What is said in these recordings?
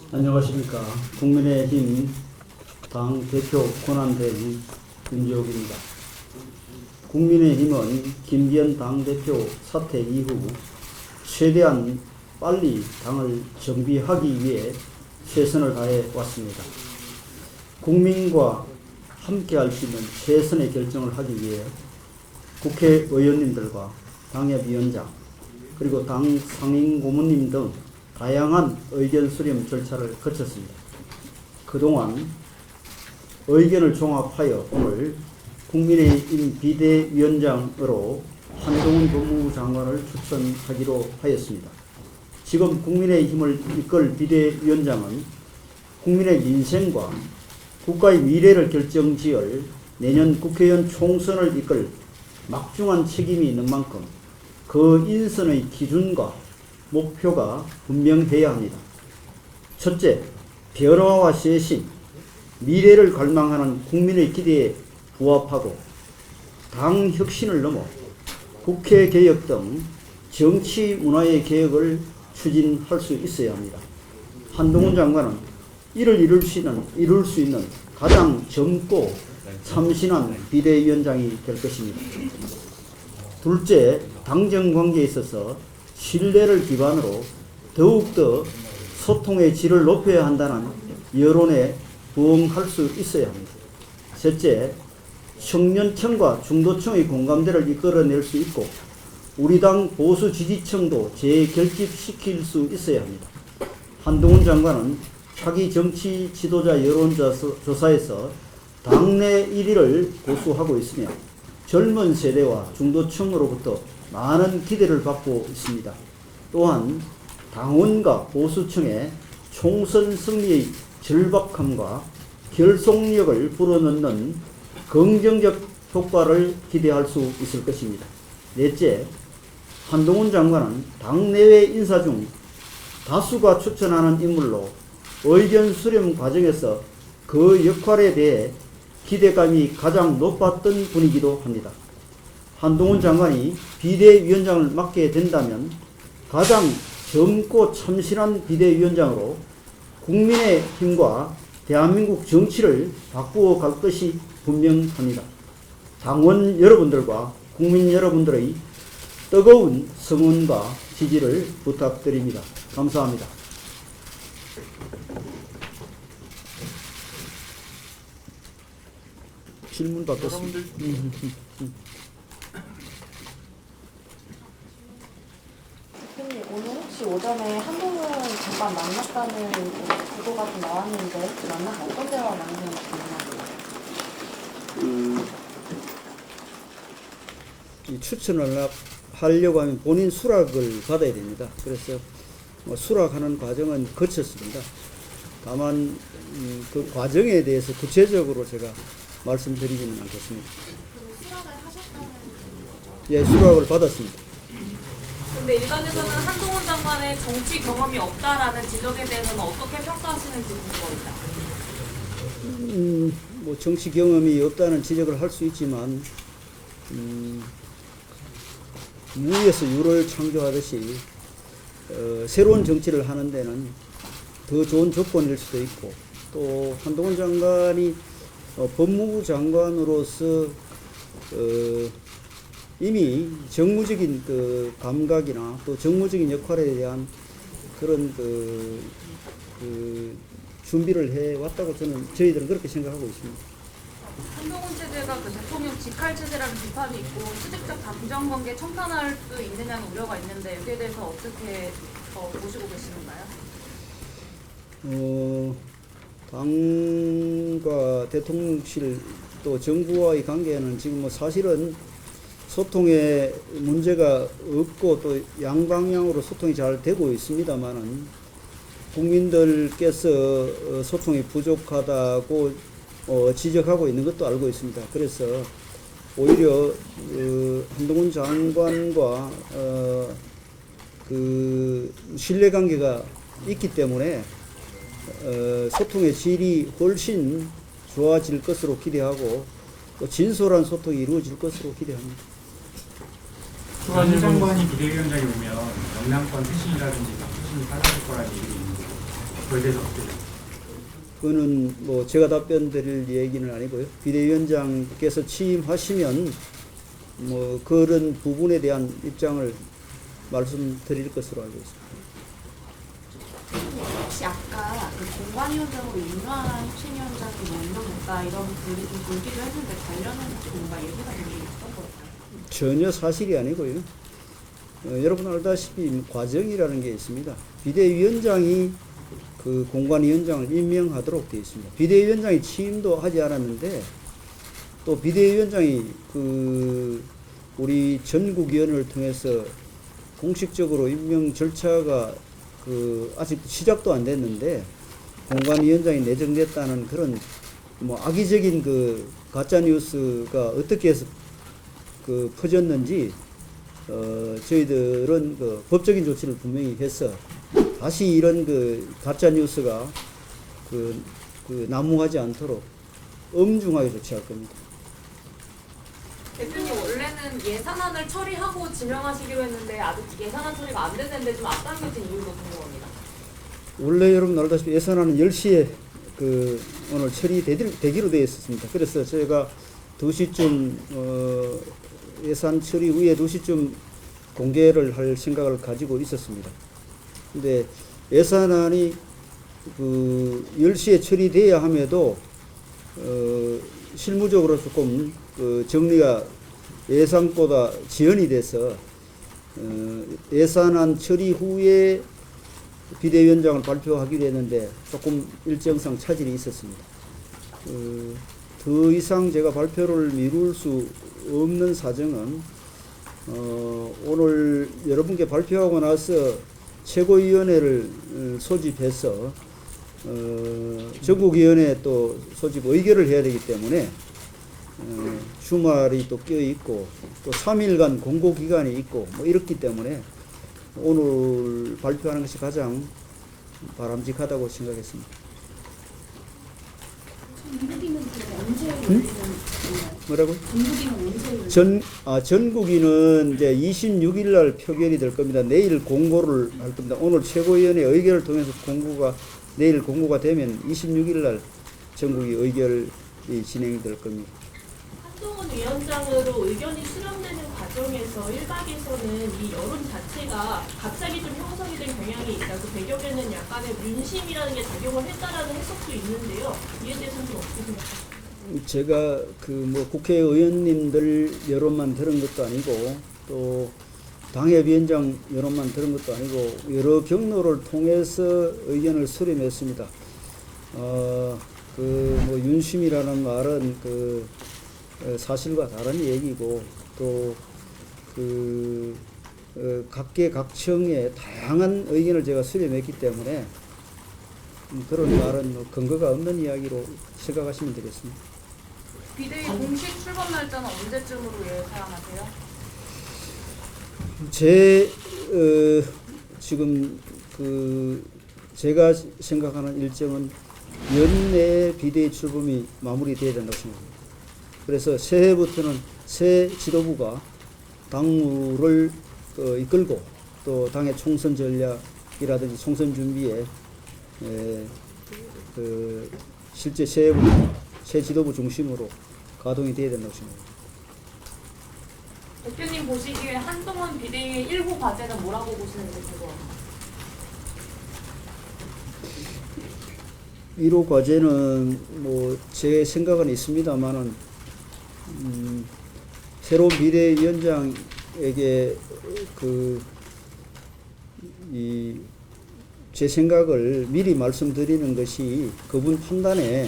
안녕하십니까. 국민의힘 당대표 권한대행 김지욱입니다. 국민의힘은 김기현 당대표 사퇴 이후 최대한 빨리 당을 정비하기 위해 최선을 다해 왔습니다. 국민과 함께할 수 있는 최선의 결정을 하기 위해 국회의원님들과 당협위원장 그리고 당 상임고문님 등 다양한 의견 수렴 절차를 거쳤습니다. 그동안 의견을 종합하여 오늘 국민의힘 비대위원장으로 한동훈 법무부 장관을 추천하기로 하였습니다. 지금 국민의힘을 이끌 비대위원장은 국민의 민생과 국가의 미래를 결정지을 내년 국회의원 총선을 이끌 막중한 책임이 있는 만큼 그 인선의 기준과 목표가 분명해야 합니다. 첫째, 변화와 쇄신, 미래를 갈망하는 국민의 기대에 부합하고 당 혁신을 넘어 국회 개혁 등 정치 문화의 개혁을 추진할 수 있어야 합니다. 한동훈 장관은 이를 이룰 수 있는 가장 젊고 참신한 비대위원장이 될 것입니다. 둘째, 당정 관계에 있어서 신뢰를 기반으로 더욱더 소통의 질을 높여야 한다는 여론에 부응할 수 있어야 합니다. 셋째, 청년층과 중도층의 공감대를 이끌어낼 수 있고 우리 당 보수 지지층도 재결집시킬 수 있어야 합니다. 한동훈 장관은 차기 정치 지도자 여론조사에서 당내 1위를 고수하고 있으며 젊은 세대와 중도층으로부터 많은 기대를 받고 있습니다. 또한 당원과 보수층의 총선 승리의 절박함과 결속력을 불어넣는 긍정적 효과를 기대할 수 있을 것입니다. 넷째, 한동훈 장관은 당내외 인사 중 다수가 추천하는 인물로 의견 수렴 과정에서 그 역할에 대해 기대감이 가장 높았던 분이기도 합니다. 한동훈 장관이 비대위원장을 맡게 된다면 가장 젊고 참신한 비대위원장으로 국민의 힘과 대한민국 정치를 바꾸어 갈 것이 분명합니다. 당원 여러분들과 국민 여러분들의 뜨거운 성원과 지지를 부탁드립니다. 감사합니다. 질문 받겠습니다. 대표님, 오늘 혹시 오전에 한동훈 장관 만났다는 보도가 좀 나왔는데 만나서 어떤 대화 나누셨는지 궁금합니다. 이 추천을 하려고 하면 본인 수락을 받아야 됩니다. 그래서 수락하는 과정은 거쳤습니다. 다만 그 과정에 대해서 구체적으로 제가 말씀드리지는 않겠습니다. 수락을 하셨다는? 예, 수락을 받았습니다. 근데 일각에서는 한동훈 장관의 정치 경험이 없다라는 지적에 대해서는 어떻게 평가하시는지 궁금합니다. 뭐 정치 경험이 없다는 지적을 할 수 있지만 무에서 유를 창조하듯이 새로운 정치를 하는 데는 더 좋은 조건일 수도 있고 또 한동훈 장관이 법무부 장관으로서 이미 정무적인 그 감각이나 또 정무적인 역할에 대한 그런 그 준비를 해왔다고 저희들은 그렇게 생각하고 있습니다. 한동훈 체제가 그 대통령 직할 체제라는 비판이 있고 수직적 당정관계 청산할 수 있느냐는 우려가 있는데 여기에 대해서 어떻게 보시고 계시는가요? 당과 대통령실 또 정부와의 관계는 지금 뭐 사실은 소통에 문제가 없고 또 양방향으로 소통이 잘 되고 있습니다만은 국민들께서 소통이 부족하다고 지적하고 있는 것도 알고 있습니다. 그래서 오히려 한동훈 장관과 그 신뢰관계가 있기 때문에 소통의 질이 훨씬 좋아질 것으로 기대하고 또 진솔한 소통이 이루어질 것으로 기대합니다. 한 장관이 비대위원장이 오면 영남권 쇄신이라든지 혁신이 사라질 거라는 얘기도 있는데 그거에 대해서 어떻게 생각하세요? 그거는 뭐 제가 답변 드릴 얘기는 아니고요. 비대위원장께서 취임하시면 뭐 그런 부분에 대한 입장을 말씀드릴 것으로 알고 있습니다. 혹시 아까 그 공관위원장으로 임명한 혁신위원장이 몇 명 됐다 이런 분이 좀 돌기도 했는데 관련해서 뭔가 얘기가 된 게 있던 걸까요? 전혀 사실이 아니고요. 여러분 알다시피 과정이라는 게 있습니다. 비대위원장이 그 공관위원장을 임명하도록 되어 있습니다. 비대위원장이 취임도 하지 않았는데 또 비대위원장이 그 우리 전국위원회를 통해서 공식적으로 임명 절차가 그 아직 시작도 안 됐는데 공관위원장이 내정됐다는 그런 뭐 악의적인 그 가짜 뉴스가 어떻게 해서 그 퍼졌는지 저희들은 그 법적인 조치를 분명히 해서 다시 이런 그 가짜 뉴스가 그 난무하지 않도록 엄중하게 조치할 겁니다. 대표님 원래는 예산안을 처리하고 지명하시기로 했는데 아직 예산안 처리가 안 됐는데 좀 앞당겨진 이유도 궁금합니다. 원래 여러분 알다시피 예산안은 10시에 그 오늘 처리되기로 되어 있었습니다. 그래서 저희가 2시쯤 예산 처리 후에 2시쯤 공개를 할 생각을 가지고 있었습니다. 근데 예산안이 그 10시에 처리돼야 함에도 실무적으로 조금 그 정리가 예상보다 지연이 돼서 예산안 처리 후에 비대위원장을 발표하기로 했는데 조금 일정상 차질이 있었습니다. 더 이상 제가 발표를 미룰 수 없는 사정은 오늘 여러분께 발표하고 나서 최고위원회를 소집해서 전국위원회 또 소집 의결을 해야 되기 때문에 주말이 또 껴 있고 또 3일간 공고 기간이 있고 뭐 이렇기 때문에 오늘 발표하는 것이 가장 바람직하다고 생각했습니다. 뭐라고? 전국위는 이제 26일 날 표결이 될 겁니다. 내일 공고를 할 겁니다. 오늘 최고위원회 의결을 통해서 내일 공고가 되면 26일 날 전국위 의결이 진행이 될 겁니다. 한동훈 위원장으로 의견이 수렴되는 과정에서 일각에서는 이 여론 자체가 갑자기 좀 형성이 된 경향이 있다. 그 배경에는 약간의 민심이라는 게 작용을 했다라는 해석도 있는데요. 이에 대해서는 좀 어떻게 생각하세요? 제가 그 뭐 국회의원님들 여론만 들은 것도 아니고 또 당협위원장 여론만 들은 것도 아니고 여러 경로를 통해서 의견을 수렴했습니다. 그 뭐 윤심이라는 말은 그 사실과 다른 얘기고 또 그 각계각층의 다양한 의견을 제가 수렴했기 때문에 그런 말은 뭐 근거가 없는 이야기로 생각하시면 되겠습니다. 비대위 공식 출범 날짜는 언제쯤으로 예상하세요? 지금 그 제가 생각하는 일정은 연내 비대위 출범이 마무리돼야 된다고 생각합니다. 그래서 새해부터는 새 지도부가 당무를 이끌고 또 당의 총선 전략이라든지 총선 준비에 그 실제 새해부터 새 지도부 중심으로 가동이 돼야 된다고 생각합니다. 대표님 보시기에 한동훈 비대위의 1호 과제는 뭐라고 보시는지 궁금합니다. 1호 과제는 뭐 제 생각은 있습니다만은 새로운 비대위원장에게 제 생각을 미리 말씀드리는 것이 그분 판단에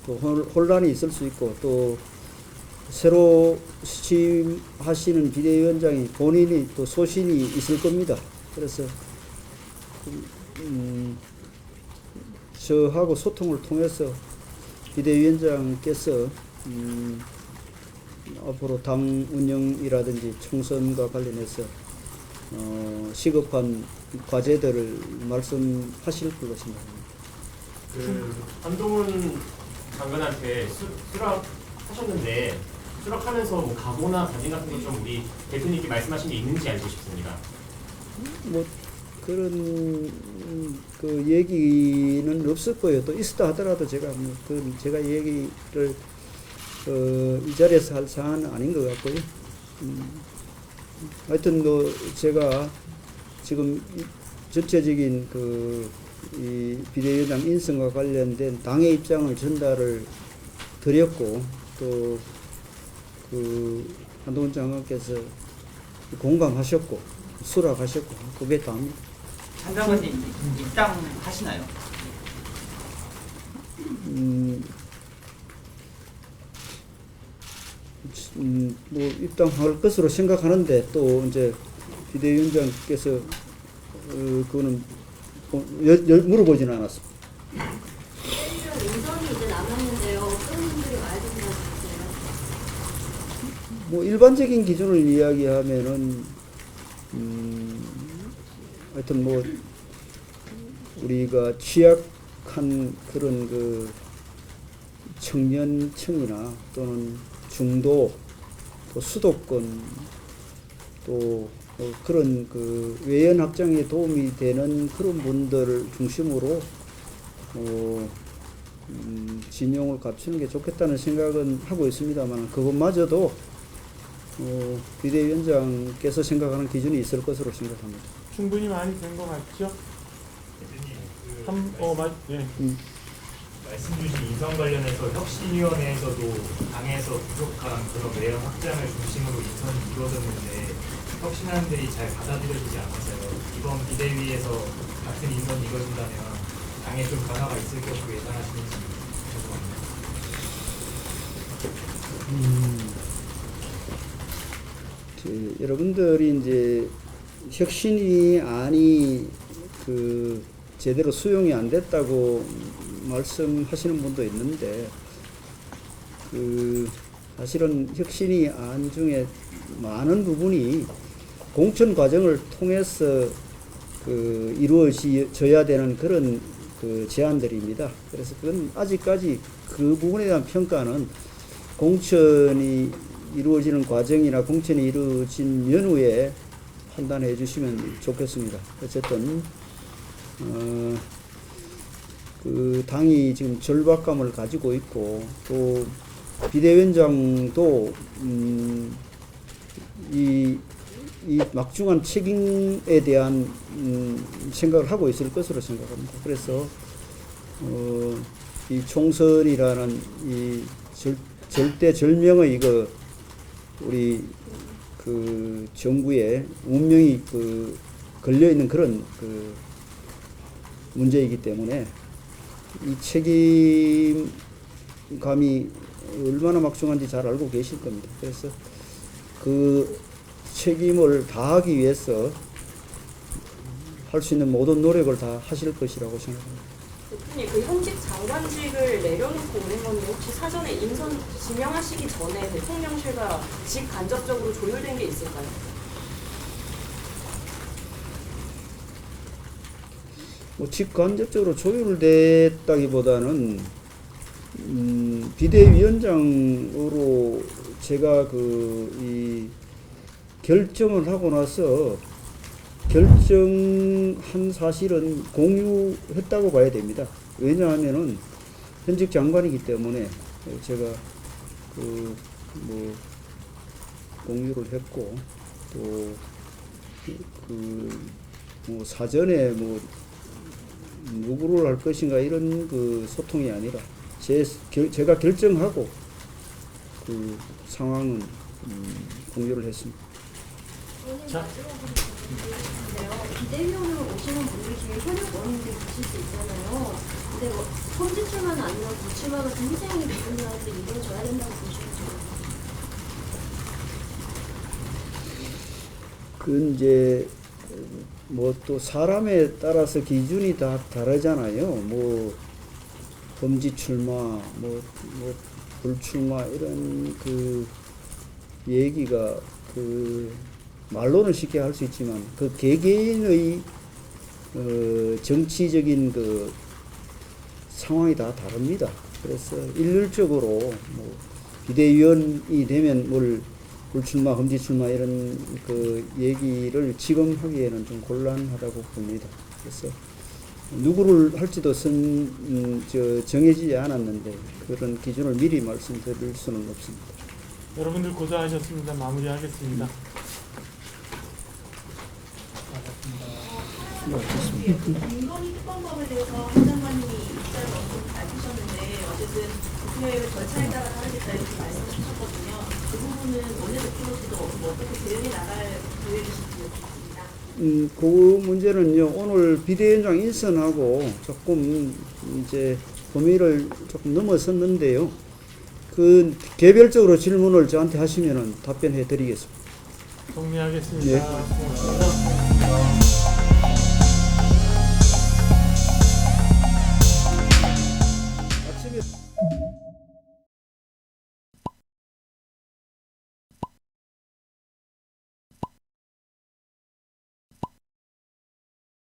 또 혼란이 있을 수 있고 또 새로 취임하시는 비대위원장이 본인이 또 소신이 있을 겁니다. 그래서 저하고 소통을 통해서 비대위원장께서 앞으로 당 운영이라든지 총선과 관련해서 시급한 과제들을 말씀하실 걸로 생각합니다. 그 한동훈 장관한테 수락하셨는데 수락하면서 뭐 각오나 가진 같은 거 좀 우리 대표님께 말씀하신 게 있는지 알고 싶습니다. 뭐 그런 그 얘기는 없을 거예요. 또 있었다 하더라도 제가 뭐 그 제가 얘기를 이 자리에서 할 사안은 아닌 것 같고요. 하여튼 뭐 제가 지금 전체적인 이 비대위원장 인선과 관련된 당의 입장을 전달을 드렸고 또 한동훈 장관께서 공감하셨고 수락하셨고 그게 다입니다. 장 장관님 입당하시나요? 뭐 입당할 것으로 생각하는데 또 이제 비대위원장께서 그거는 물어보지는 않았습니다. 내일은 인선이 이제 남았는데요. 어떤 분들이 와야 된다고 보세요? 뭐 일반적인 기준을 이야기하면은 하여튼 뭐 우리가 취약한 그런 그 청년층이나 또는 중도 또 수도권 또 그런 그 외연 확장에 도움이 되는 그런 분들을 중심으로 지명을 갖추는 게 좋겠다는 생각은 하고 있습니다만 그것마저도 비대위원장께서 생각하는 기준이 있을 것으로 생각합니다. 충분히 많이 된 것 같죠? 예. 말씀 주신 인선 관련해서 혁신위원회에서도 당에서 부족한 그런 외연 확장을 중심으로 인선이 이루어졌는데 혁신안들이 잘 받아들여지지 않아서요. 이번 비대위에서 같은 인선이 이루어진다면 당에 좀 변화가 있을 것으로 예상하시는지 궁금합니다. 여러분들이 이제 혁신이 제대로 수용이 안 됐다고 말씀하시는 분도 있는데 사실은 혁신이 안 중에 많은 부분이 공천 과정을 통해서 이루어져야 되는 그런 제안들입니다. 그래서 그건 아직까지 그 부분에 대한 평가는 공천이 이루어지는 과정이나 공천이 이루어진 연후에 판단해 주시면 좋겠습니다. 어쨌든 당이 지금 절박감을 가지고 있고 또 비대위원장도 이 막중한 책임에 대한 생각을 하고 있을 것으로 생각합니다. 그래서 이 총선이라는 이 절대절명의 우리 정부의 운명이 걸려 있는 그런 문제이기 때문에 이 책임감이 얼마나 막중한지 잘 알고 계실 겁니다. 그래서 그 책임을 다하기 위해서 할 수 있는 모든 노력을 다 하실 것이라고 생각합니다. 대표님, 현직 장관직을 내려놓고 오는 건 혹시 사전에 인선 지명하시기 전에 대통령실과 직간접적으로 조율된 게 있을까요? 뭐 직간접적으로 조율됐다기보다는 비대위원장으로 제가 이 결정을 하고 나서 결정한 사실은 공유했다고 봐야 됩니다. 왜냐하면은 현직 장관이기 때문에 제가 공유를 했고 또 사전에 누구를 할 것인가 이런 소통이 아니라 제가 결정하고 상황은 공유를 했습니다. 자. 비대위원으로 오시는 분들 중에 현역 원인들이 계실 수 있잖아요. 근데 선지 출마는 아니라 불출마 같은 희생이 누군가한테 이루어져야 된다고 보시죠. 이제 또 사람에 따라서 기준이 다 다르잖아요. 범지 출마, 불출마 이런 얘기가 말로는 쉽게 할 수 있지만 개개인의 정치적인 상황이 다 다릅니다. 그래서 일률적으로 비대위원이 되면 뭘 불출마, 금지출마 이런 그 얘기를 지금 하기에는 좀 곤란하다고 봅니다. 그래서 누구를 할지도 정해지지 않았는데 그런 기준을 미리 말씀드릴 수는 없습니다. 여러분들 고생하셨습니다. 마무리하겠습니다. 김건희 특검법에 대해서 한 장관님이 입장을 어떻게 밝히셨는데 어쨌든 국회의 절차에 따라 다르겠다 이렇게 말씀하셨거든요. 그 부분은 원내 대표로서도 어떻게 대응해 나갈 계획이신지 여쭙겠습니다. 그 문제는요, 오늘 비대위원장 인선하고 조금 이제 범위를 조금 넘어섰는데요. 그 개별적으로 질문을 저한테 하시면은 답변해 드리겠습니다. 정리하겠습니다. 고맙습니다.